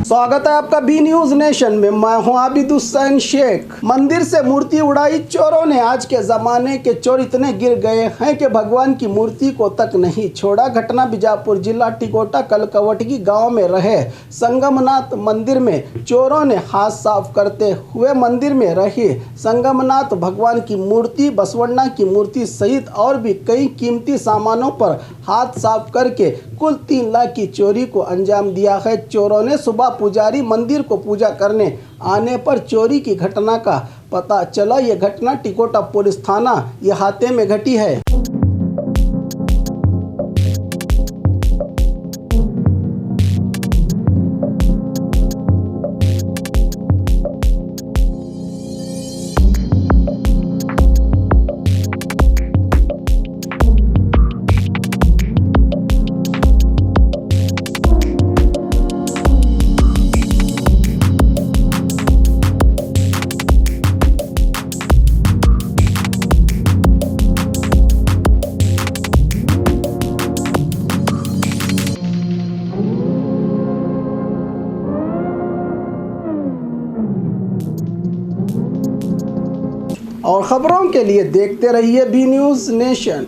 स्वागत है आपका बी न्यूज नेशन में। मैं हूं आबिद हुसैन शेख। मंदिर से मूर्ति उड़ाई चोरों ने। आज के जमाने के चोर इतने गिर गए हैं कि भगवान की मूर्ति को तक नहीं छोड़ा। घटना बीजापुर जिला टिकोटा कलकवटगी गांव में रहे संगमनाथ मंदिर में चोरों ने हाथ साफ करते हुए मंदिर में रही संगमनाथ भगवान की मूर्ति, बसवण्णा की मूर्ति सहित और भी कई कीमती सामानों पर हाथ साफ करके कुल 3 लाख की चोरी को अंजाम दिया है। चोरों ने सुबह पुजारी मंदिर को पूजा करने आने पर चोरी की घटना का पता चला। यह घटना टिकोटा पुलिस थाना इहाते में घटी है। और खबरों के लिए देखते रहिए बी न्यूज नेशन।